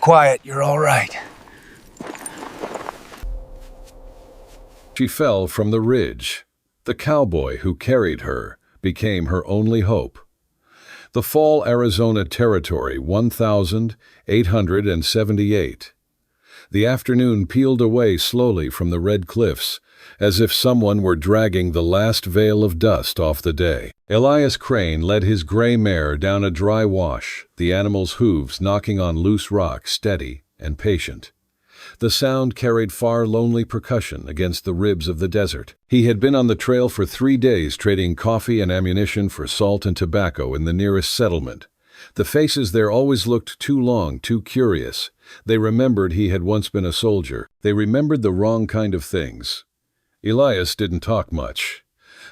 quiet. You're all right. She fell from the ridge. The cowboy who carried her became her only hope. The Fall, Arizona Territory, 1878. The afternoon peeled away slowly from the red cliffs, as if someone were dragging the last veil of dust off the day. Elias Crane led his gray mare down a dry wash, the animal's hooves knocking on loose rock, steady and patient. The sound carried far, lonely percussion against the ribs of the desert. He had been on the trail for 3 days, trading coffee and ammunition for salt and tobacco in the nearest settlement. The faces there always looked too long, too curious. They remembered he had once been a soldier. They remembered the wrong kind of things. Elias didn't talk much.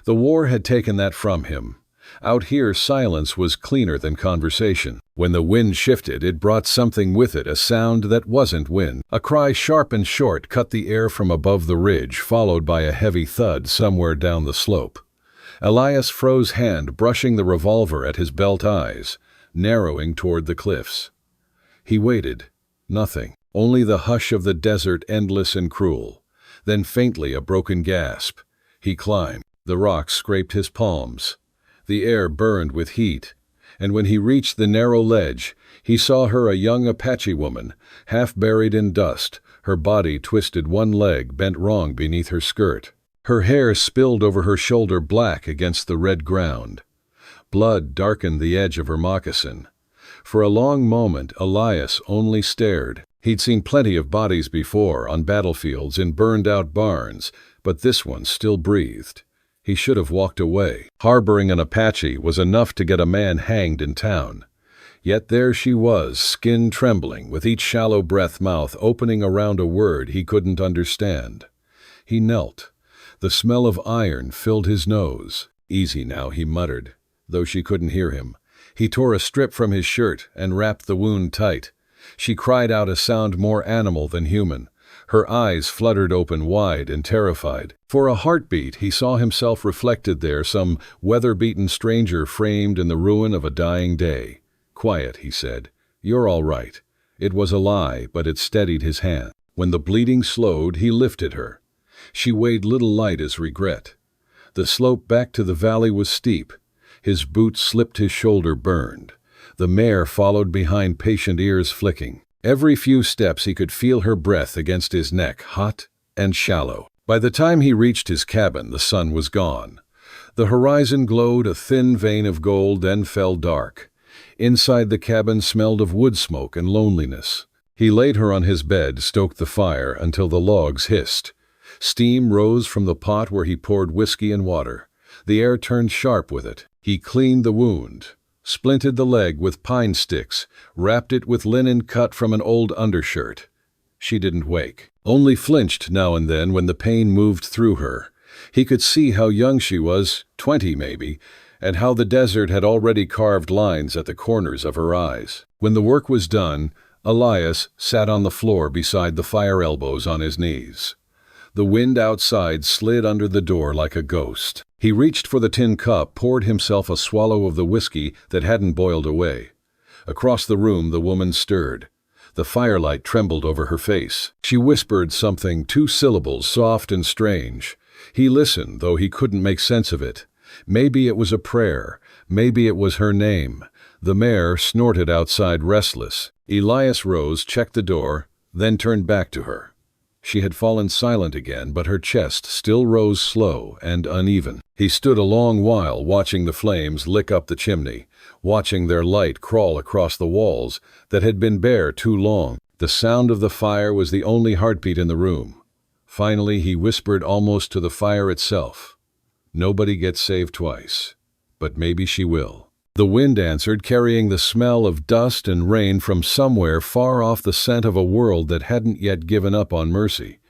The war had taken that from him. Out here, silence was cleaner than conversation. When the wind shifted, it brought something with it, a sound that wasn't wind. A cry sharp and short cut the air from above the ridge, followed by a heavy thud somewhere down the slope. Elias froze, hand brushing the revolver at his belt, eyes narrowing toward the cliffs. He waited. Nothing. Only the hush of the desert, endless and cruel. Then faintly a broken gasp. He climbed. The rocks scraped his palms. The air burned with heat, and when he reached the narrow ledge, he saw her, a young Apache woman, half buried in dust, her body twisted, one leg bent wrong beneath her skirt. Her hair spilled over her shoulder, black against the red ground. Blood darkened the edge of her moccasin. For a long moment, Elias only stared. He'd seen plenty of bodies before, on battlefields, in burned-out barns, but this one still breathed. He should have walked away. Harboring an Apache was enough to get a man hanged in town. Yet there she was, skin trembling, with each shallow breath, mouth opening around a word he couldn't understand. He knelt. The smell of iron filled his nose. "Easy now," he muttered, though she couldn't hear him. He tore a strip from his shirt and wrapped the wound tight. She cried out, a sound more animal than human. Her eyes fluttered open wide and terrified. For a heartbeat he saw himself reflected there, some weather-beaten stranger framed in the ruin of a dying day. "Quiet," he said. "You're all right." It was a lie, but it steadied his hand. When the bleeding slowed, he lifted her. She weighed little, light as regret. The slope back to the valley was steep. His boots slipped, his shoulder burned. The mare followed behind, patient, ears flicking. Every few steps he could feel her breath against his neck, hot and shallow. By the time he reached his cabin, the sun was gone. The horizon glowed a thin vein of gold, then fell dark. Inside the cabin smelled of wood smoke and loneliness. He laid her on his bed, stoked the fire until the logs hissed. Steam rose from the pot where he poured whiskey and water. The air turned sharp with it. He cleaned the wound, splinted the leg with pine sticks, wrapped it with linen cut from an old undershirt. She didn't wake, only flinched now and then when the pain moved through her. He could see how young she was, 20 maybe, and how the desert had already carved lines at the corners of her eyes. When the work was done, Elias sat on the floor beside the fire, elbows on his knees. The wind outside slid under the door like a ghost. He reached for the tin cup, poured himself a swallow of the whiskey that hadn't boiled away. Across the room, the woman stirred. The firelight trembled over her face. She whispered something, 2 syllables, soft and strange. He listened, though he couldn't make sense of it. Maybe it was a prayer. Maybe it was her name. The mare snorted outside, restless. Elias rose, checked the door, then turned back to her. She had fallen silent again, but her chest still rose slow and uneven. He stood a long while, watching the flames lick up the chimney, watching their light crawl across the walls that had been bare too long. The sound of the fire was the only heartbeat in the room. Finally, he whispered almost to the fire itself, "Nobody gets saved twice, but maybe she will." The wind answered, carrying the smell of dust and rain from somewhere far off, the scent of a world that hadn't yet given up on mercy.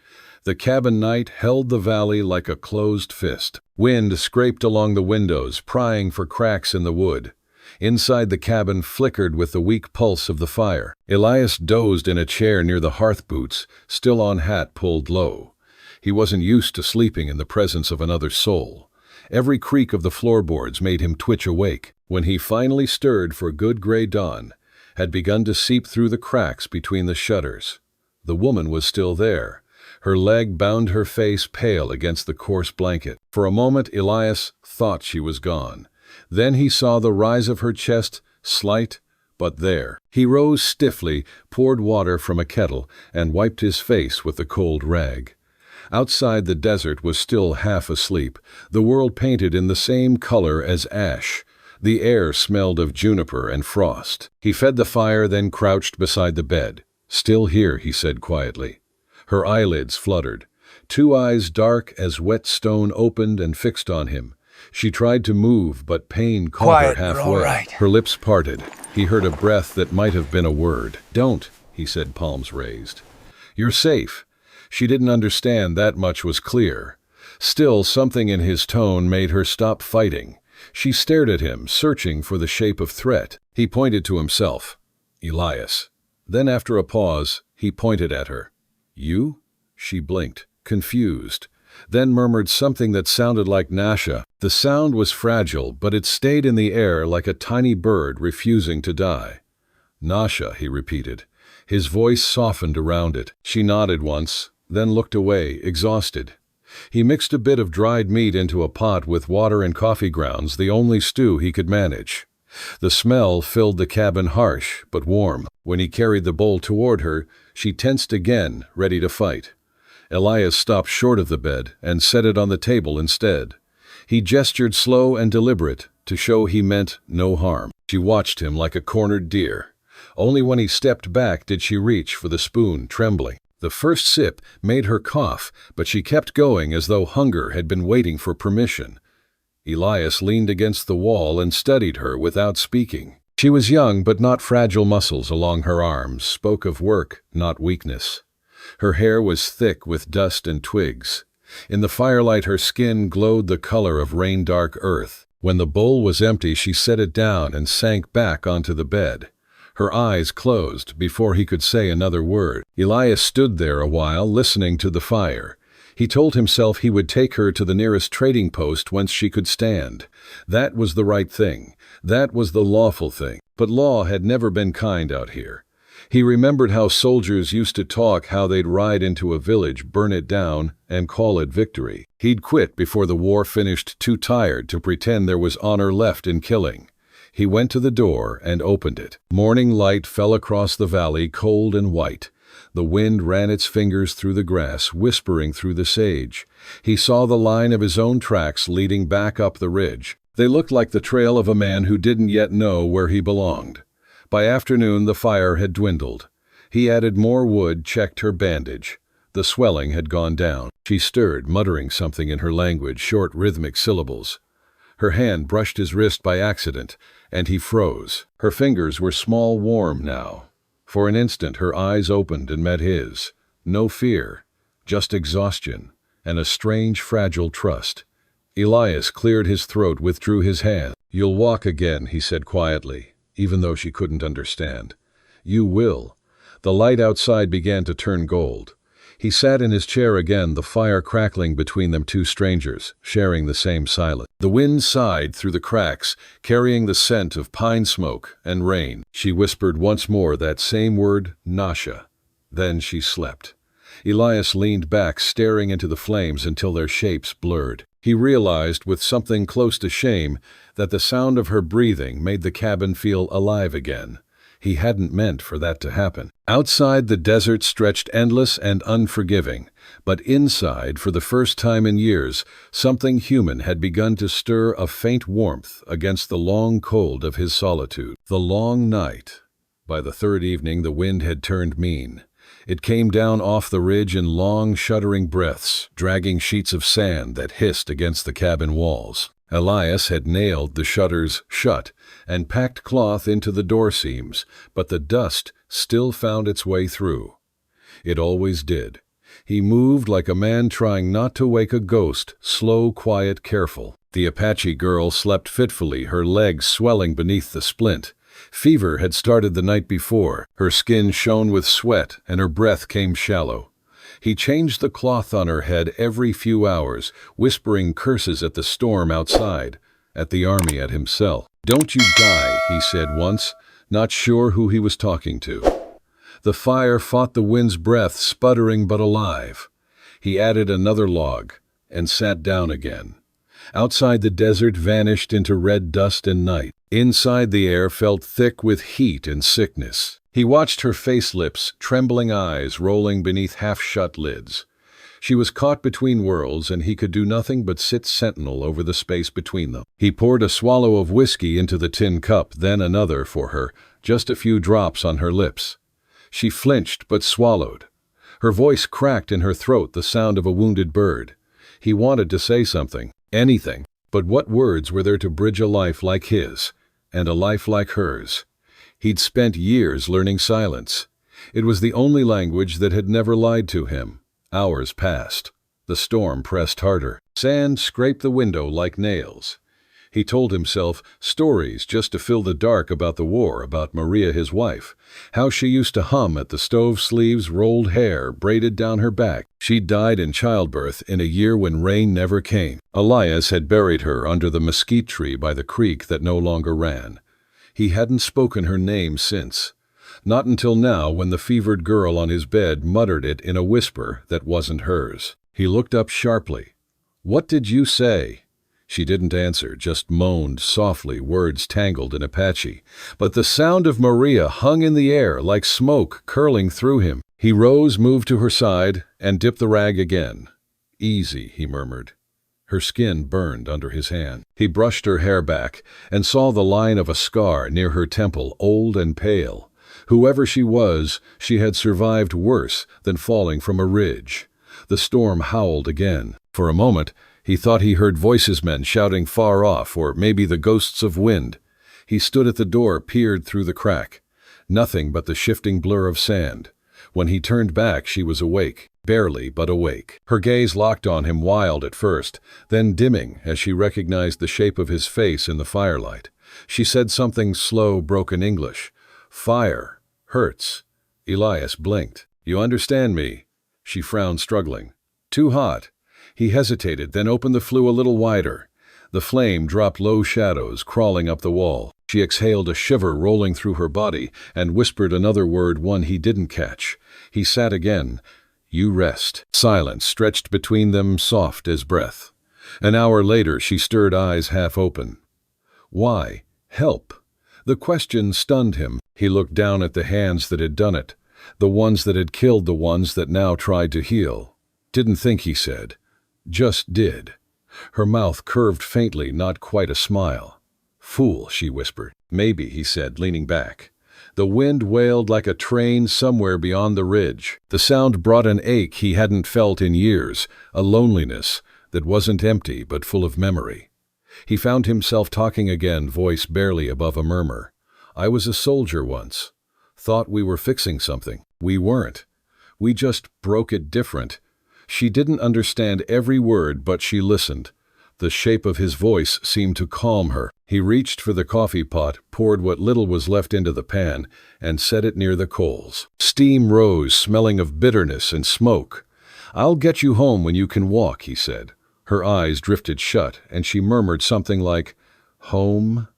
The cabin night held the valley like a closed fist. Wind scraped along the windows, prying for cracks in the wood. Inside the cabin flickered with the weak pulse of the fire. Elias dozed in a chair near the hearth, boots still on, hat pulled low. He wasn't used to sleeping in the presence of another soul. Every creak of the floorboards made him twitch awake. When he finally stirred for good gray dawn, had begun to seep through the cracks between the shutters. The woman was still there. Her leg bound her face pale against the coarse blanket. For a moment Elias thought she was gone. Then he saw the rise of her chest, slight, but there. He rose stiffly, poured water from a kettle, and wiped his face with the cold rag. Outside the desert was still half asleep, the world painted in the same color as ash. The air smelled of juniper and frost. He fed the fire, then crouched beside the bed. "Still here," he said quietly. Her eyelids fluttered. Two eyes dark as wet stone opened and fixed on him. She tried to move, but pain caught her halfway. All right. Her lips parted. He heard a breath that might have been a word. "Don't," he said, palms raised. "You're safe." She didn't understand, that much was clear. Still, something in his tone made her stop fighting. She stared at him, searching for the shape of threat. He pointed to himself. "Elias." Then after a pause, he pointed at her. "You?" She blinked, confused, then murmured something that sounded like Nascha. The sound was fragile, but it stayed in the air like a tiny bird refusing to die. "Nascha," he repeated. His voice softened around it. She nodded once, then looked away, exhausted. He mixed a bit of dried meat into a pot with water and coffee grounds, the only stew he could manage. The smell filled the cabin, harsh but warm. When he carried the bowl toward her, she tensed again, ready to fight. Elias stopped short of the bed and set it on the table instead. He gestured slow and deliberate to show he meant no harm. She watched him like a cornered deer. Only when he stepped back did she reach for the spoon, trembling. The first sip made her cough, but she kept going as though hunger had been waiting for permission. Elias leaned against the wall and studied her without speaking. She was young, but not fragile. Muscles along her arms spoke of work, not weakness. Her hair was thick with dust and twigs. In the firelight her skin glowed the color of rain-dark earth. When the bowl was empty, she set it down and sank back onto the bed. Her eyes closed before he could say another word. Elias stood there a while, listening to the fire. He told himself he would take her to the nearest trading post whence she could stand. That was the right thing. That was the lawful thing. But law had never been kind out here. He remembered how soldiers used to talk, how they'd ride into a village, burn it down, and call it victory. He'd quit before the war finished, too tired to pretend there was honor left in killing. He went to the door and opened it. Morning light fell across the valley, cold and white. The wind ran its fingers through the grass, whispering through the sage. He saw the line of his own tracks leading back up the ridge. They looked like the trail of a man who didn't yet know where he belonged. By afternoon the fire had dwindled. He added more wood, checked her bandage. The swelling had gone down. She stirred, muttering something in her language, short rhythmic syllables. Her hand brushed his wrist by accident, and he froze. Her fingers were small, warm now. For an instant her eyes opened and met his. No fear, just exhaustion, and a strange, fragile trust. Elias cleared his throat, withdrew his hand. "You'll walk again," he said quietly, even though she couldn't understand. "You will." The light outside began to turn gold. He sat in his chair again, the fire crackling between them, two strangers, sharing the same silence. The wind sighed through the cracks, carrying the scent of pine smoke and rain. She whispered once more that same word, Nascha. Then she slept. Elias leaned back, staring into the flames until their shapes blurred. He realized, with something close to shame, that the sound of her breathing made the cabin feel alive again. He hadn't meant for that to happen. Outside, the desert stretched endless and unforgiving, but inside, for the first time in years, something human had begun to stir, a faint warmth against the long cold of his solitude. The long night. By the third evening, the wind had turned mean. It came down off the ridge in long, shuddering breaths, dragging sheets of sand that hissed against the cabin walls. Elias had nailed the shutters shut and packed cloth into the door seams, but the dust still found its way through. It always did. He moved like a man trying not to wake a ghost, slow, quiet, careful. The Apache girl slept fitfully, her legs swelling beneath the splint. Fever had started the night before. Her skin shone with sweat and her breath came shallow. He changed the cloth on her head every few hours, whispering curses at the storm outside, at the army, at himself. "Don't you die," he said once. not sure who he was talking to. The fire fought the wind's breath, sputtering but alive. He added another log and sat down again. Outside, the desert vanished into red dust and night. Inside, the air felt thick with heat and sickness. He watched her face lips, trembling eyes rolling beneath half-shut lids. She was caught between worlds, and he could do nothing but sit sentinel over the space between them. He poured a swallow of whiskey into the tin cup, then another for her, just a few drops on her lips. She flinched but swallowed. Her voice cracked in her throat, the sound of a wounded bird. He wanted to say something, anything, but what words were there to bridge a life like his, and a life like hers? He'd spent years learning silence. It was the only language that had never lied to him. Hours passed. The storm pressed harder. Sand scraped the window like nails. He told himself stories just to fill the dark about the war, about Maria, his wife, how she used to hum at the stove sleeves, rolled hair braided down her back. She died in childbirth in a year when rain never came. Elias had buried her under the mesquite tree by the creek that no longer ran. He hadn't spoken her name since. Not until now, when the fevered girl on his bed muttered it in a whisper that wasn't hers. He looked up sharply. "What did you say?" She didn't answer, just moaned softly, words tangled and Apache. But the sound of Maria hung in the air like smoke curling through him. He rose, moved to her side, and dipped the rag again. "Easy," he murmured. Her skin burned under his hand. He brushed her hair back and saw the line of a scar near her temple, old and pale. Whoever she was, she had survived worse than falling from a ridge. The storm howled again. For a moment, he thought he heard voices, men shouting far off, or maybe the ghosts of wind. He stood at the door, peered through the crack. Nothing but the shifting blur of sand. When he turned back, she was awake. Barely, but awake. Her gaze locked on him, wild at first, then dimming as she recognized the shape of his face in the firelight. She said something slow, broken English. "Fire. Hurts." Elias blinked. "You understand me?" She frowned, struggling. "Too hot." He hesitated, then opened the flue a little wider. The flame dropped low shadows, crawling up the wall. She exhaled, a shiver rolling through her body, and whispered another word, one he didn't catch. He sat again. "You rest." Silence stretched between them, soft as breath. An hour later, she stirred, eyes half open. "Why? Help." The question stunned him. He looked down at the hands that had done it, the ones that had killed the ones that now tried to heal. "Didn't think," he said. "Just did." Her mouth curved faintly, not quite a smile. "Fool," she whispered. "Maybe," he said, leaning back. The wind wailed like a train somewhere beyond the ridge. The sound brought an ache he hadn't felt in years, a loneliness that wasn't empty but full of memory. He found himself talking again, voice barely above a murmur. "I was a soldier once. Thought we were fixing something. We weren't. We just broke it different." She didn't understand every word, but she listened. The shape of his voice seemed to calm her. He reached for the coffee pot, poured what little was left into the pan, and set it near the coals. Steam rose, smelling of bitterness and smoke. "I'll get you home when you can walk," he said. Her eyes drifted shut, and she murmured something like, "Home?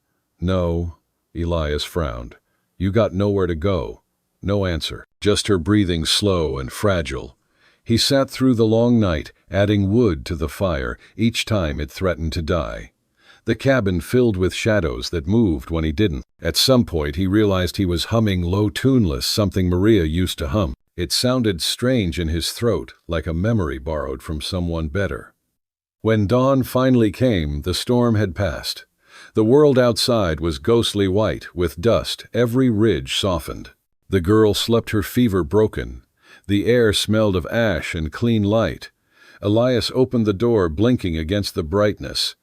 No." Elias frowned. "You got nowhere to go." No answer, just her breathing slow and fragile. He sat through the long night, adding wood to the fire each time it threatened to die. The cabin filled with shadows that moved when he didn't. At some point he realized he was humming low, tuneless, something Maria used to hum. It sounded strange in his throat, like a memory borrowed from someone better. When dawn finally came, the storm had passed. The world outside was ghostly white, with dust, every ridge softened. The girl slept, her fever broken. The air smelled of ash and clean light. Elias opened the door, blinking against the brightness.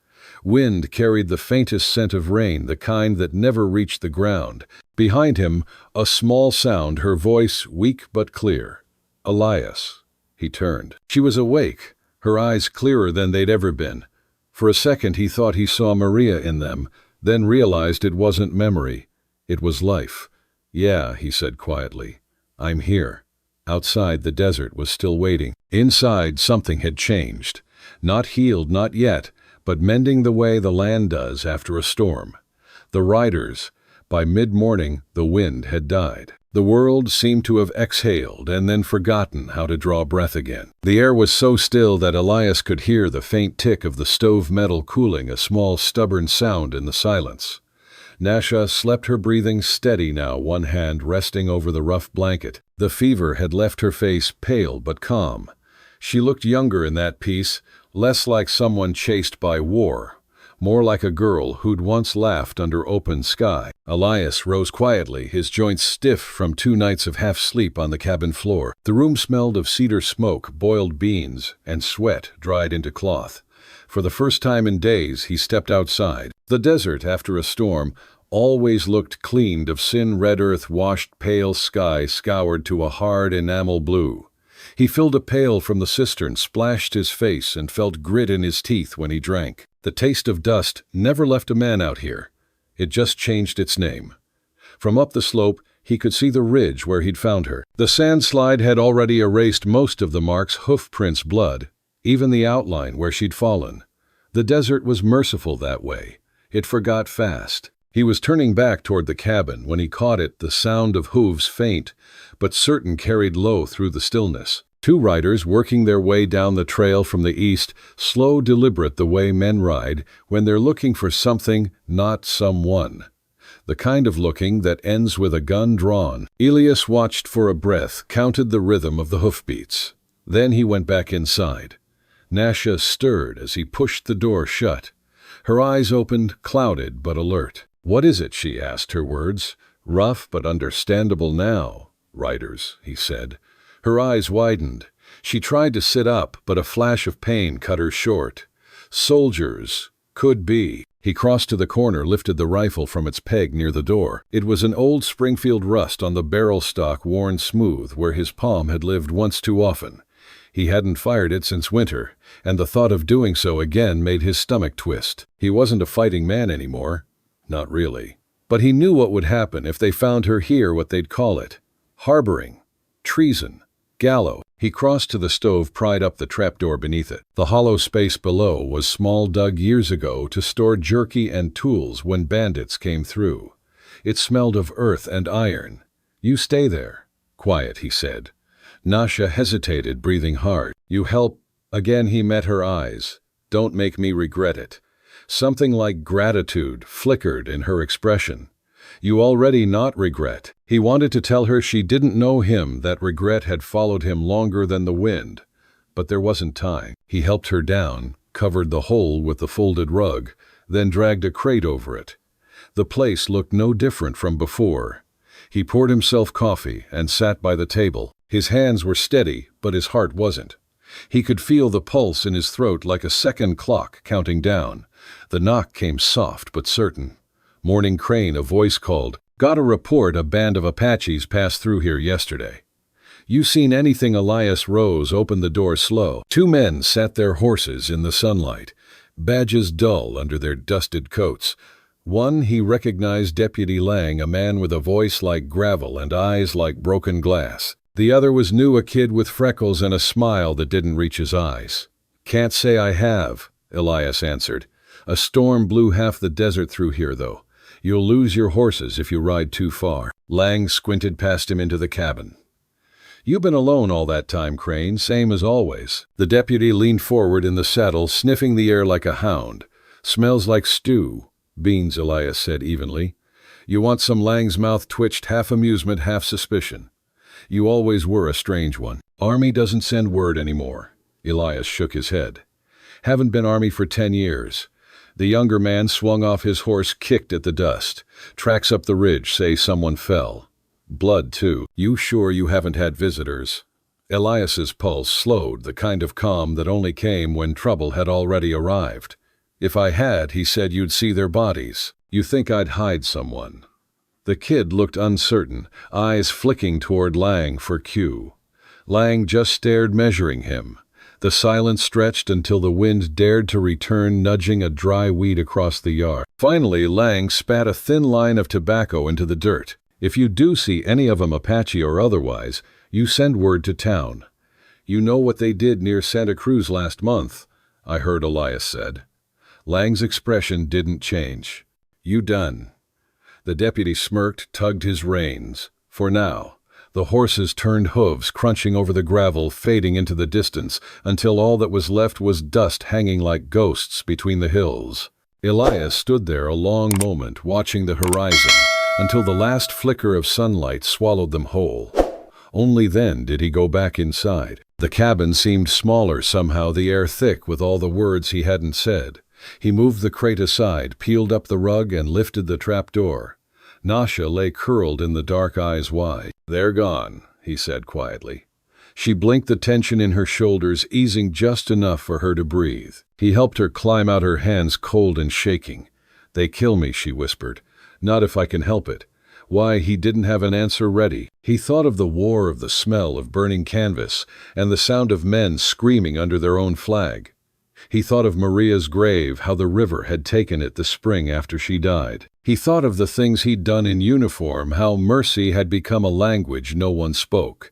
Wind carried the faintest scent of rain, the kind that never reached the ground. Behind him, a small sound, her voice weak but clear. "Elias." He turned. She was awake, her eyes clearer than they'd ever been. For a second he thought he saw Maria in them, then realized it wasn't memory. It was life. "Yeah," he said quietly. "I'm here." Outside, the desert was still waiting. Inside, something had changed. Not healed, not yet, but mending the way the land does after a storm. The riders, By mid-morning, the wind had died. The world seemed to have exhaled and then forgotten how to draw breath again. The air was so still that Elias could hear the faint tick of the stove metal cooling, a small stubborn sound in the silence. Nascha slept, her breathing steady now, one hand resting over the rough blanket. The fever had left her face pale but calm. She looked younger in that piece, less like someone chased by war, more like a girl who'd once laughed under open sky. Elias rose quietly, his joints stiff from 2 nights of half-sleep on the cabin floor. The room smelled of cedar smoke, boiled beans, and sweat dried into cloth. For the first time in days, he stepped outside. The desert, after a storm, always looked cleaned of sin, red earth, washed pale sky scoured to a hard enamel blue. He filled a pail from the cistern, splashed his face, and felt grit in his teeth when he drank. The taste of dust never left a man out here. It just changed its name. From up the slope, he could see the ridge where he'd found her. The sandslide had already erased most of the mark's hoof prints' blood, even the outline where she'd fallen. The desert was merciful that way. It forgot fast. He was turning back toward the cabin when he caught it, the sound of hooves, faint but certain, carried low through the stillness. 2 riders working their way down the trail from the east, slow, deliberate, the way men ride when they're looking for something, not someone. The kind of looking that ends with a gun drawn. Elias watched for a breath, counted the rhythm of the hoofbeats. Then he went back inside. Nascha stirred as he pushed the door shut. Her eyes opened, clouded but alert. "What is it?" she asked, her words rough but understandable now. "Riders," he said. Her eyes widened. She tried to sit up, but a flash of pain cut her short. "Soldiers. Could be." He crossed to the corner, lifted the rifle from its peg near the door. It was an old Springfield rust on the barrel stock, worn smooth where his palm had lived once too often. He hadn't fired it since winter, and the thought of doing so again made his stomach twist. He wasn't a fighting man anymore. Not really. But he knew what would happen if they found her here, what they'd call it. Harboring. Treason. Gallows. He crossed to the stove, pried up the trapdoor beneath it. The hollow space below was small, dug years ago to store jerky and tools when bandits came through. It smelled of earth and iron. "You stay there." "Quiet," he said. Nascha hesitated, breathing hard. "You help." Again he met her eyes. "Don't make me regret it." Something like gratitude flickered in her expression. "You already not regret." He wanted to tell her she didn't know him, that regret had followed him longer than the wind. But there wasn't time. He helped her down, covered the hole with the folded rug, then dragged a crate over it. The place looked no different from before. He poured himself coffee and sat by the table. His hands were steady, but his heart wasn't. He could feel the pulse in his throat like a second clock counting down. The knock came soft but certain. Morning Crane, a voice called. "Got a report a band of Apaches passed through here yesterday." "You seen anything?" Elias rose, opened the door slow. 2 men sat their horses in the sunlight, badges dull under their dusted coats. One he recognized, Deputy Lang, a man with a voice like gravel and eyes like broken glass. The other was new, a kid with freckles and a smile that didn't reach his eyes. "Can't say I have," Elias answered. "A storm blew half the desert through here, though. You'll lose your horses if you ride too far." Lang squinted past him into the cabin. "You been alone all that time, Crane?" "Same as always." The deputy leaned forward in the saddle, sniffing the air like a hound. "Smells like stew." "Beans," Elias said evenly. "You want some?" Lang's mouth twitched, half amusement, half suspicion. "You always were a strange one." "Army doesn't send word anymore." Elias shook his head. "Haven't been Army for 10 years. The younger man swung off his horse, kicked at the dust. "Tracks up the ridge say someone fell. Blood, too." "You sure you haven't had visitors?" Elias's pulse slowed, the kind of calm that only came when trouble had already arrived. "If I had," he said, "you'd see their bodies." "You think I'd hide someone?" The kid looked uncertain, eyes flicking toward Lang for cue. Lang just stared, measuring him. The silence stretched until the wind dared to return, nudging a dry weed across the yard. Finally, Lang spat a thin line of tobacco into the dirt. "If you do see any of 'em, Apache or otherwise, you send word to town. You know what they did near Santa Cruz last month?" "I heard," Elias said. Lang's expression didn't change. "You done." The deputy smirked, tugged his reins. For now, the horses turned hooves, crunching over the gravel, fading into the distance, until all that was left was dust hanging like ghosts between the hills. Elias stood there a long moment, watching the horizon, until the last flicker of sunlight swallowed them whole. Only then did he go back inside. The cabin seemed smaller somehow, the air thick with all the words he hadn't said. He moved the crate aside, peeled up the rug, and lifted the trap door. Nascha lay curled in the dark, eyes wide. "They're gone," he said quietly. She blinked, the tension in her shoulders easing just enough for her to breathe. He helped her climb out, her hands cold and shaking. "They kill me," she whispered. "Not if I can help it." Why, he didn't have an answer ready. He thought of the war, of the smell of burning canvas, and the sound of men screaming under their own flag. He thought of Maria's grave, how the river had taken it the spring after she died. He thought of the things he'd done in uniform, how mercy had become a language no one spoke.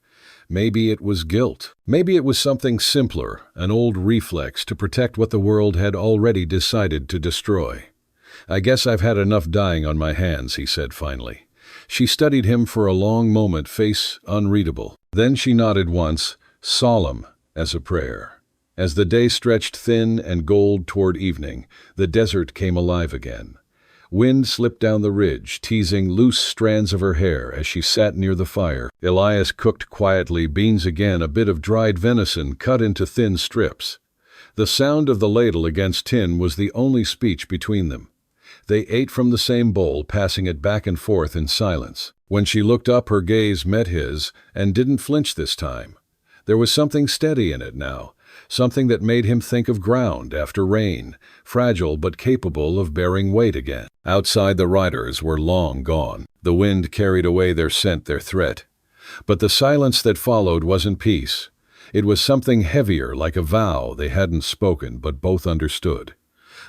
Maybe it was guilt. Maybe it was something simpler, an old reflex to protect what the world had already decided to destroy. "I guess I've had enough dying on my hands," he said finally. She studied him for a long moment, face unreadable. Then she nodded once, solemn as a prayer. As the day stretched thin and gold toward evening, the desert came alive again. Wind slipped down the ridge, teasing loose strands of her hair as she sat near the fire. Elias cooked quietly, beans again, a bit of dried venison cut into thin strips. The sound of the ladle against tin was the only speech between them. They ate from the same bowl, passing it back and forth in silence. When she looked up, her gaze met his, and didn't flinch this time. There was something steady in it now, something that made him think of ground after rain, fragile but capable of bearing weight again. Outside, the riders were long gone. The wind carried away their scent, their threat. But the silence that followed wasn't peace. It was something heavier, like a vow they hadn't spoken but both understood.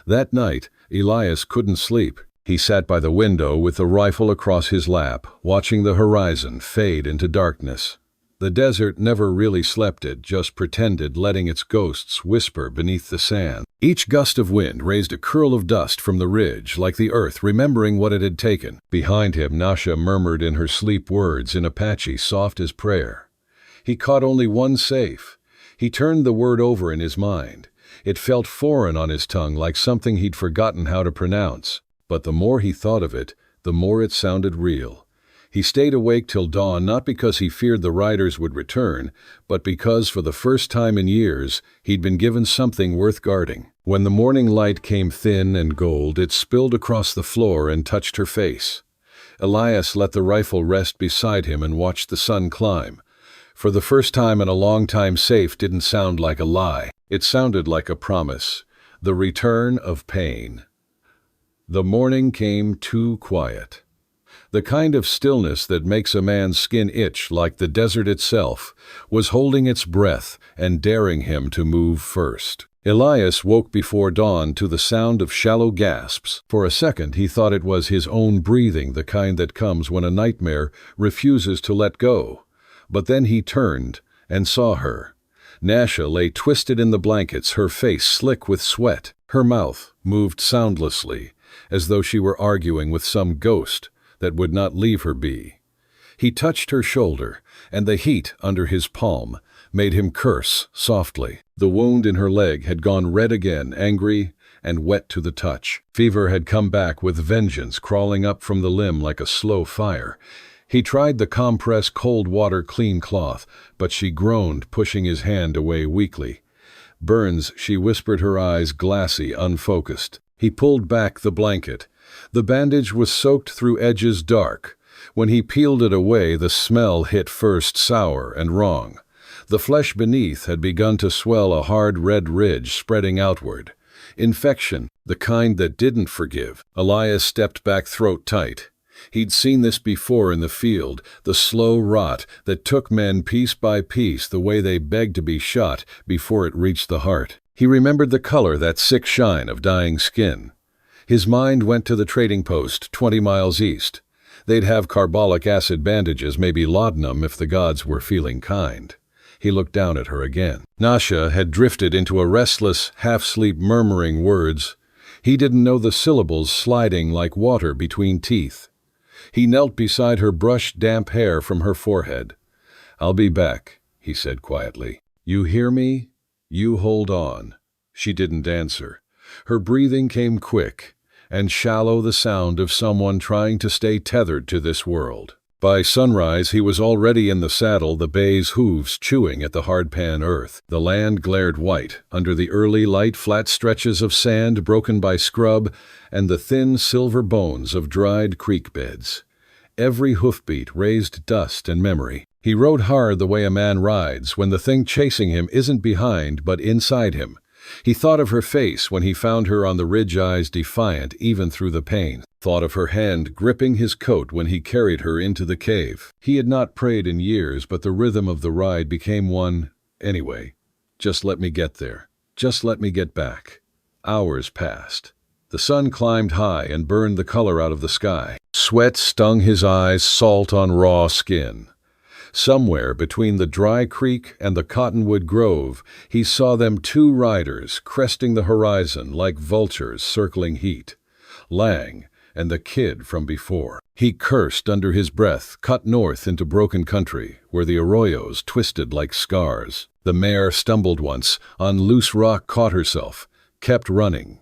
That night, Elias couldn't sleep. He sat by the window with the rifle across his lap, watching the horizon fade into darkness. The desert never really slept, it just pretended, letting its ghosts whisper beneath the sand. Each gust of wind raised a curl of dust from the ridge, like the earth remembering what it had taken. Behind him, Nascha murmured in her sleep words in Apache, soft as prayer. He caught only one safe. He turned the word over in his mind. It felt foreign on his tongue, like something he'd forgotten how to pronounce. But the more he thought of it, the more it sounded real. He stayed awake till dawn, not because he feared the riders would return, but because for the first time in years, he'd been given something worth guarding. When the morning light came thin and gold, it spilled across the floor and touched her face. Elias let the rifle rest beside him and watched the sun climb. For the first time in a long time, safe didn't sound like a lie. It sounded like a promise, the return of pain. The morning came too quiet. The kind of stillness that makes a man's skin itch, like the desert itself, was holding its breath and daring him to move first. Elias woke before dawn to the sound of shallow gasps. For a second he thought it was his own breathing, the kind that comes when a nightmare refuses to let go. But then he turned and saw her. Nascha lay twisted in the blankets, her face slick with sweat. Her mouth moved soundlessly, as though she were arguing with some ghost that would not leave her be. He touched her shoulder, and the heat under his palm made him curse softly. The wound in her leg had gone red again, angry and wet to the touch. Fever had come back with vengeance, crawling up from the limb like a slow fire. He tried the compress cold water clean cloth, but she groaned, pushing his hand away weakly. "Burns," she whispered, her eyes glassy, unfocused. He pulled back the blanket. The bandage was soaked through edges dark. When he peeled it away, the smell hit first, sour and wrong. The flesh beneath had begun to swell, a hard red ridge spreading outward. Infection, the kind that didn't forgive. Elias stepped back, throat tight. He'd seen this before in the field, the slow rot that took men piece by piece, the way they begged to be shot before it reached the heart. He remembered the color, that sick shine of dying skin. His mind went to the trading post 20 miles east. They'd have carbolic acid bandages, maybe laudanum if the gods were feeling kind. He looked down at her again. Nascha had drifted into a restless, half-sleep, murmuring words. He didn't know the syllables, sliding like water between teeth. He knelt beside her, brushed damp hair from her forehead. "I'll be back," he said quietly. "You hear me? You hold on." She didn't answer. Her breathing came quick and shallow, the sound of someone trying to stay tethered to this world. By sunrise, he was already in the saddle, the bay's hooves chewing at the hardpan earth. The land glared white under the early light, flat stretches of sand broken by scrub and the thin silver bones of dried creek beds. Every hoofbeat raised dust and memory. He rode hard, the way a man rides when the thing chasing him isn't behind but inside him. He thought of her face when he found her on the ridge, eyes defiant even through the pain. Thought of her hand gripping his coat when he carried her into the cave. He had not prayed in years, but the rhythm of the ride became one, "Anyway, just let me get there. Just let me get back." Hours passed. The sun climbed high and burned the color out of the sky. Sweat stung his eyes, salt on raw skin. Somewhere between the dry creek and the cottonwood grove, he saw them, two riders cresting the horizon like vultures circling heat. Lang and the kid from before. He cursed under his breath, cut north into broken country, where the arroyos twisted like scars. The mare stumbled once, on loose rock caught herself, kept running.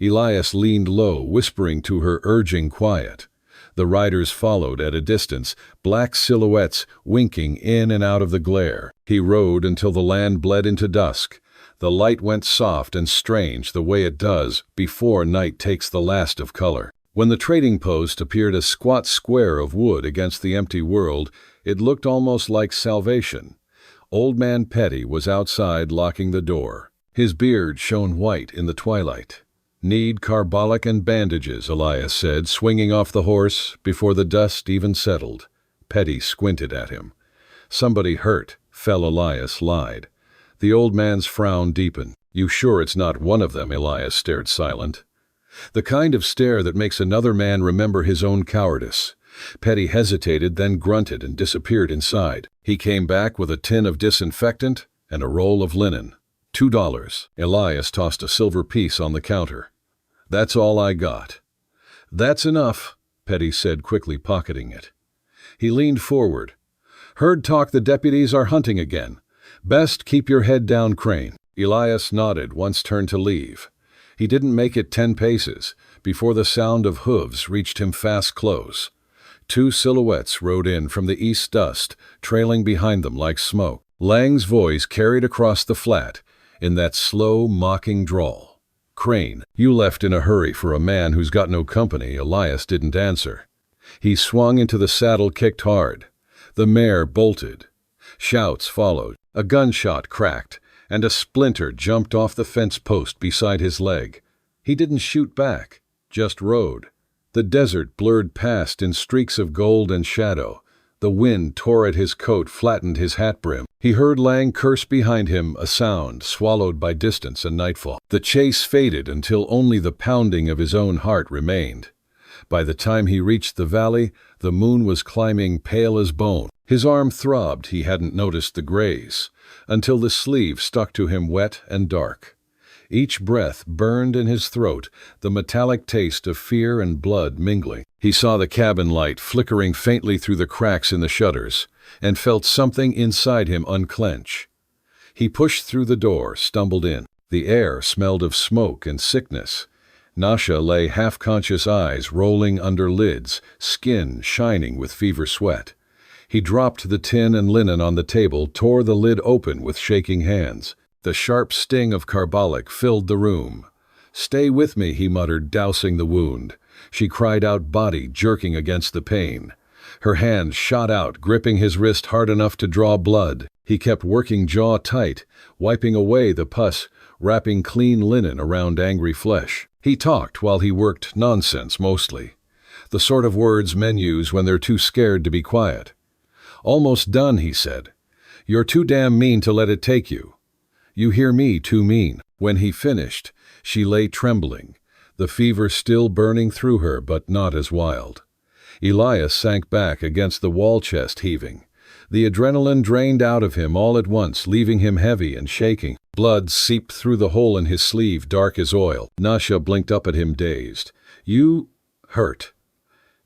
Elias leaned low, whispering to her, urging quiet. The riders followed at a distance, black silhouettes winking in and out of the glare. He rode until the land bled into dusk. The light went soft and strange, the way it does before night takes the last of color. When the trading post appeared, a squat square of wood against the empty world, it looked almost like salvation. Old Man Petty was outside, locking the door. His beard shone white in the twilight. "Need carbolic and bandages," Elias said, swinging off the horse before the dust even settled. Petty squinted at him. "Somebody hurt," fell Elias lied. The old man's frown deepened. "You sure it's not one of them?" Elias stared silent. The kind of stare that makes another man remember his own cowardice. Petty hesitated, then grunted and disappeared inside. He came back with a tin of disinfectant and a roll of linen. $2. Elias tossed a silver piece on the counter. "That's all I got." "That's enough," Petty said, quickly pocketing it. He leaned forward. "Heard talk the deputies are hunting again. Best keep your head down, Crane." Elias nodded, once turned to leave. He didn't make it 10 paces before the sound of hooves reached him fast close. Two silhouettes rode in from the east, dust trailing behind them like smoke. Lang's voice carried across the flat in that slow, mocking drawl. "Crane, you left in a hurry for a man who's got no company." Elias didn't answer. He swung into the saddle, kicked hard. The mare bolted. Shouts followed. A gunshot cracked, and a splinter jumped off the fence post beside his leg. He didn't shoot back, just rode. The desert blurred past in streaks of gold and shadow. The wind tore at his coat, flattened his hat brim. He heard Lang curse behind him, a sound swallowed by distance and nightfall. The chase faded until only the pounding of his own heart remained. By the time he reached the valley, the moon was climbing, pale as bone. His arm throbbed, he hadn't noticed the graze, until the sleeve stuck to him, wet and dark. Each breath burned in his throat, the metallic taste of fear and blood mingling. He saw the cabin light flickering faintly through the cracks in the shutters, and felt something inside him unclench. He pushed through the door, stumbled in. The air smelled of smoke and sickness. Nascha lay, half-conscious, eyes rolling under lids, skin shining with fever sweat. He dropped the tin and linen on the table, tore the lid open with shaking hands. The sharp sting of carbolic filled the room. "Stay with me," he muttered, dousing the wound. She cried out, body jerking against the pain. Her hand shot out, gripping his wrist hard enough to draw blood. He kept working, jaw tight, wiping away the pus, wrapping clean linen around angry flesh. He talked while he worked, nonsense mostly. The sort of words men use when they're too scared to be quiet. "Almost done," he said. "You're too damn mean to let it take you. You hear me, too mean." When he finished, she lay trembling, the fever still burning through her, but not as wild. Elias sank back against the wall chest, heaving. The adrenaline drained out of him all at once, leaving him heavy and shaking. Blood seeped through the hole in his sleeve, dark as oil. Nascha blinked up at him, dazed. "You hurt."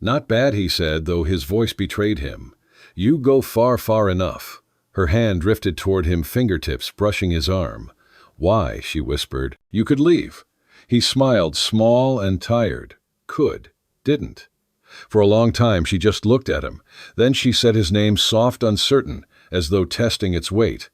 "Not bad," he said, though his voice betrayed him. "You go far, far enough." Her hand drifted toward him, fingertips brushing his arm. "Why?" she whispered. "You could leave." He smiled, small and tired. Could. Didn't. For a long time she just looked at him. Then she said his name, soft, uncertain, as though testing its weight.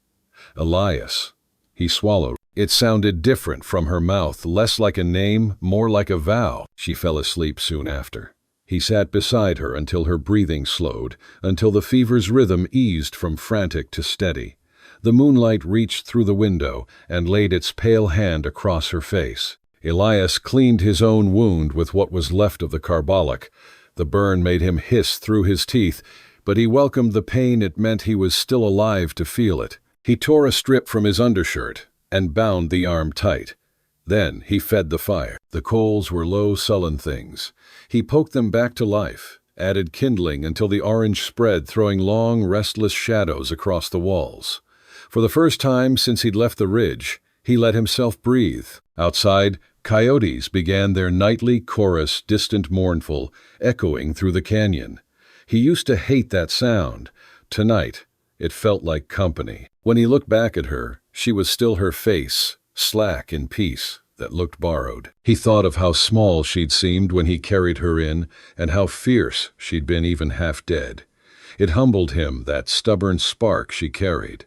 "Elias." He swallowed. It sounded different from her mouth, less like a name, more like a vow. She fell asleep soon after. He sat beside her until her breathing slowed, until the fever's rhythm eased from frantic to steady. The moonlight reached through the window and laid its pale hand across her face. Elias cleaned his own wound with what was left of the carbolic. The burn made him hiss through his teeth, but he welcomed the pain. It meant he was still alive to feel it. He tore a strip from his undershirt and bound the arm tight. Then he fed the fire. The coals were low, sullen things. He poked them back to life, added kindling until the orange spread, throwing long, restless shadows across the walls. For the first time since he'd left the ridge, he let himself breathe. Outside, coyotes began their nightly chorus, distant, mournful, echoing through the canyon. He used to hate that sound. Tonight, it felt like company. When he looked back at her, she was still her face, slack in peace, that looked borrowed. He thought of how small she'd seemed when he carried her in, and how fierce she'd been even half dead. It humbled him, that stubborn spark she carried.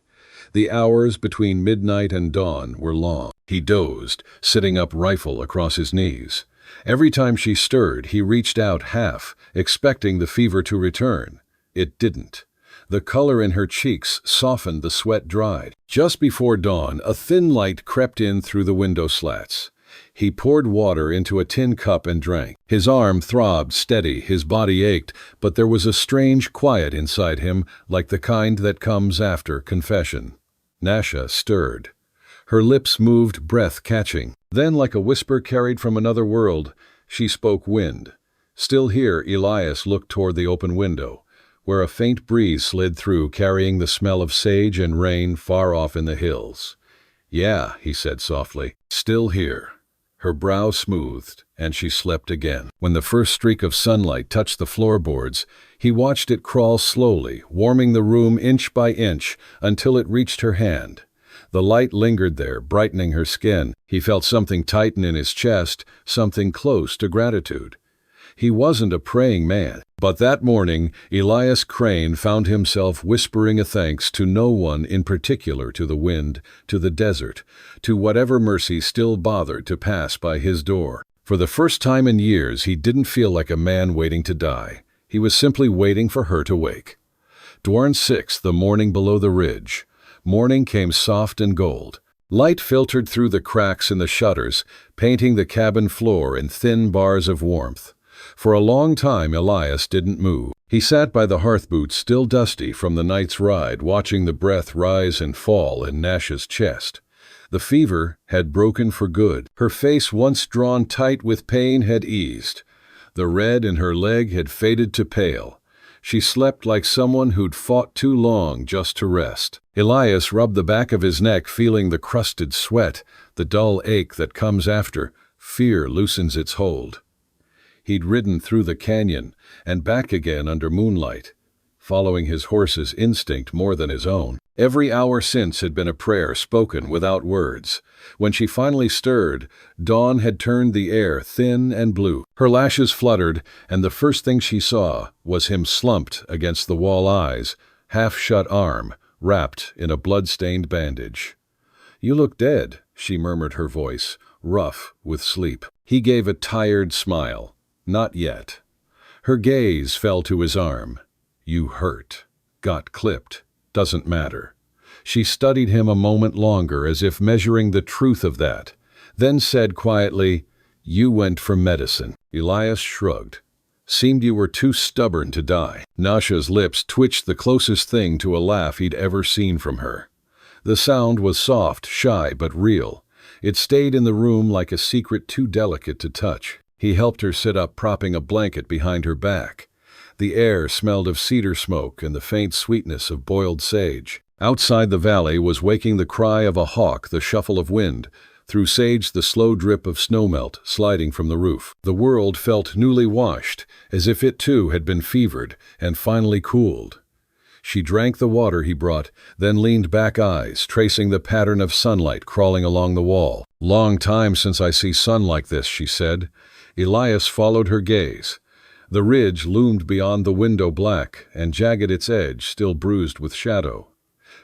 The hours between midnight and dawn were long. He dozed, sitting up, rifle across his knees. Every time she stirred, he reached out half, expecting the fever to return. It didn't. The color in her cheeks softened, the sweat dried. Just before dawn, a thin light crept in through the window slats. He poured water into a tin cup and drank. His arm throbbed steady, his body ached, but there was a strange quiet inside him, like the kind that comes after confession. Nascha stirred. Her lips moved, breath catching. Then, like a whisper carried from another world, she spoke wind. Still here, Elias looked toward the open window, where a faint breeze slid through, carrying the smell of sage and rain far off in the hills. "Yeah," he said softly, "still here." Her brow smoothed, and she slept again. When the first streak of sunlight touched the floorboards, he watched it crawl slowly, warming the room inch by inch until it reached her hand. The light lingered there, brightening her skin. He felt something tighten in his chest, something close to gratitude. He wasn't a praying man, but that morning Elias Crane found himself whispering a thanks to no one in particular, to the wind, to the desert, to whatever mercy still bothered to pass by his door. For the first time in years, he didn't feel like a man waiting to die. He was simply waiting for her to wake. Dwarn 6, the morning below the ridge. Morning came soft and gold. Light filtered through the cracks in the shutters, painting the cabin floor in thin bars of warmth. For a long time Elias didn't move. He sat by the hearth boots, still dusty from the night's ride, watching the breath rise and fall in Nascha's chest. The fever had broken for good. Her face, once drawn tight with pain, had eased. The red in her leg had faded to pale. She slept like someone who'd fought too long just to rest. Elias rubbed the back of his neck, feeling the crusted sweat, the dull ache that comes after fear loosens its hold. He'd ridden through the canyon and back again under moonlight, following his horse's instinct more than his own. Every hour since had been a prayer spoken without words. When she finally stirred, dawn had turned the air thin and blue. Her lashes fluttered, and the first thing she saw was him slumped against the wall, eyes, half-shut arm, wrapped in a blood-stained bandage. "You look dead," she murmured, her voice rough with sleep. He gave a tired smile. "Not yet." Her gaze fell to his arm. "You hurt. Got clipped. Doesn't matter." She studied him a moment longer, as if measuring the truth of that, then said quietly, "You went for medicine." Elias shrugged. "Seemed you were too stubborn to die." Nascha's lips twitched, the closest thing to a laugh he'd ever seen from her. The sound was soft, shy, but real. It stayed in the room like a secret too delicate to touch. He helped her sit up, propping a blanket behind her back. The air smelled of cedar smoke and the faint sweetness of boiled sage. Outside, the valley was waking, the cry of a hawk, the shuffle of wind, Through sage the slow drip of snowmelt sliding from the roof. The world felt newly washed, as if it too had been fevered and finally cooled. She drank the water he brought, then leaned back, eyes tracing the pattern of sunlight crawling along the wall. "Long time since I see sun like this," she said. Elias followed her gaze. The ridge loomed beyond the window, black and jagged, its edge still bruised with shadow.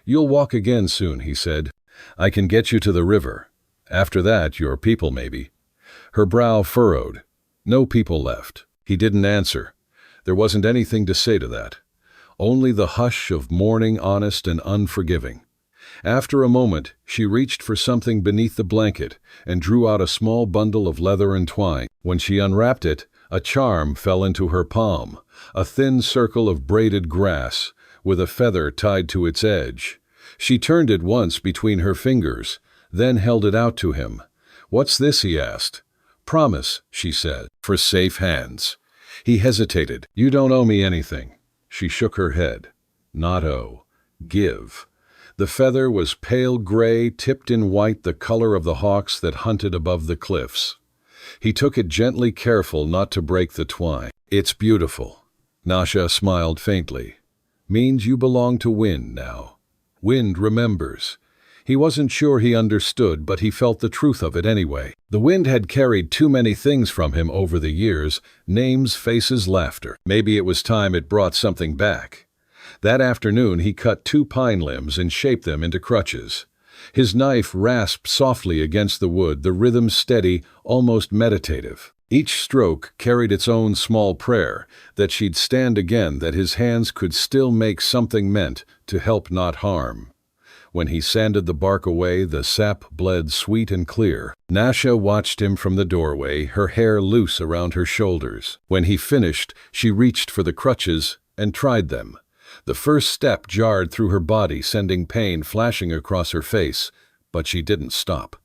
"You'll walk again soon," he said. "I can get you to the river. After that, your people maybe." Her brow furrowed. No people left. He didn't answer. There wasn't anything to say to that. Only the hush of mourning, honest and unforgiving. After a moment, she reached for something beneath the blanket and drew out a small bundle of leather and twine. When she unwrapped it, a charm fell into her palm, a thin circle of braided grass, with a feather tied to its edge. She turned it once between her fingers, then held it out to him. "What's this?" he asked. "Promise," she said, "for safe hands." He hesitated. "You don't owe me anything." She shook her head. "Not owe. Give." The feather was pale gray, tipped in white, the color of the hawks that hunted above the cliffs. He took it gently, careful not to break the twine. "It's beautiful." Nascha smiled faintly. "Means you belong to Wind now. Wind remembers." He wasn't sure he understood, but he felt the truth of it anyway. The wind had carried too many things from him over the years: names, faces, laughter. Maybe it was time it brought something back. That afternoon he cut 2 pine limbs and shaped them into crutches. His knife rasped softly against the wood, the rhythm steady, almost meditative. Each stroke carried its own small prayer, that she'd stand again, that his hands could still make something meant to help, not harm. When he sanded the bark away, the sap bled sweet and clear. Nascha watched him from the doorway, her hair loose around her shoulders. When he finished, she reached for the crutches and tried them. The first step jarred through her body, sending pain flashing across her face, but she didn't stop.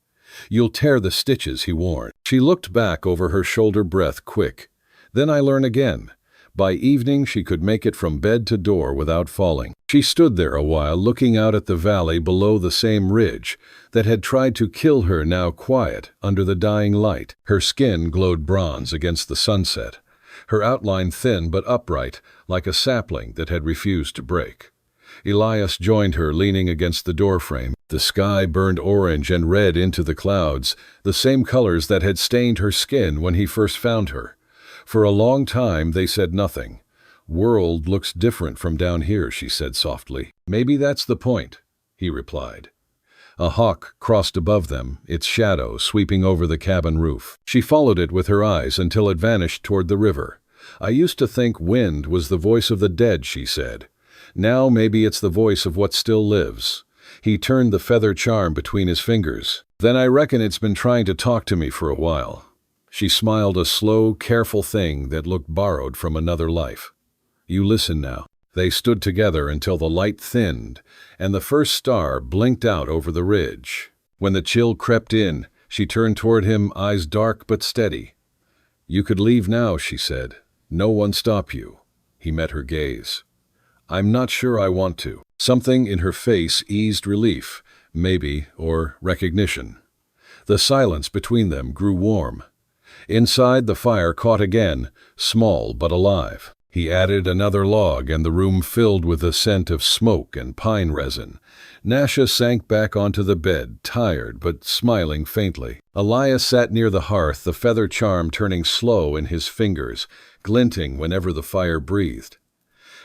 "You'll tear the stitches," he warned. She looked back over her shoulder, breath quick. "Then I learn again." By evening she could make it from bed to door without falling. She stood there a while, looking out at the valley below, the same ridge that had tried to kill her, now quiet under the dying light. Her skin glowed bronze against the sunset, her outline thin but upright, like a sapling that had refused to break. Elias joined her, leaning against the doorframe. The sky burned orange and red into the clouds, the same colors that had stained her skin when he first found her. For a long time they said nothing. "World looks different from down here," she said softly. "Maybe that's the point," he replied. A hawk crossed above them, its shadow sweeping over the cabin roof. She followed it with her eyes until it vanished toward the river. "I used to think wind was the voice of the dead," she said. "Now maybe it's the voice of what still lives." He turned the feather charm between his fingers. "Then I reckon it's been trying to talk to me for a while." She smiled, a slow, careful thing that looked borrowed from another life. "You listen now." They stood together until the light thinned and the first star blinked out over the ridge. When the chill crept in, she turned toward him, eyes dark but steady. "You could leave now," she said. "No one stop you." He met her gaze. "I'm not sure I want to." Something in her face eased relief, maybe, or recognition. The silence between them grew warm. Inside, the fire caught again, small but alive. He added another log, and the room filled with the scent of smoke and pine resin. Nascha sank back onto the bed, tired but smiling faintly. Elias sat near the hearth, the feather charm turning slow in his fingers, glinting whenever the fire breathed.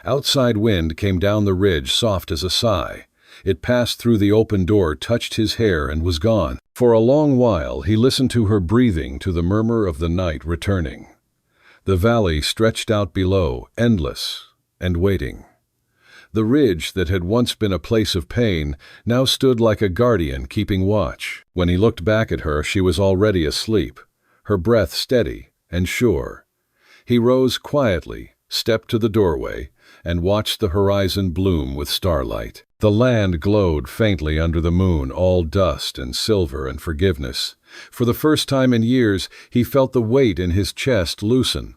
Outside wind came down the ridge, soft as a sigh. It passed through the open door, touched his hair, and was gone. For a long while he listened to her breathing, to the murmur of the night returning. The valley stretched out below, endless and waiting. The ridge that had once been a place of pain now stood like a guardian keeping watch. When he looked back at her, she was already asleep, her breath steady and sure. He rose quietly, stepped to the doorway, and watched the horizon bloom with starlight. The land glowed faintly under the moon, all dust and silver and forgiveness. For the first time in years, he felt the weight in his chest loosen.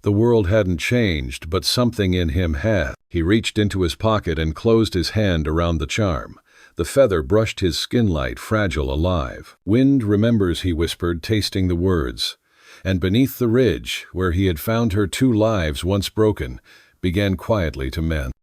The world hadn't changed, but something in him had. He reached into his pocket and closed his hand around the charm. The feather brushed his skin light, fragile, alive. "Wind remembers," he whispered, tasting the words. And beneath the ridge, where he had found her 2 lives once broken, began quietly to mend.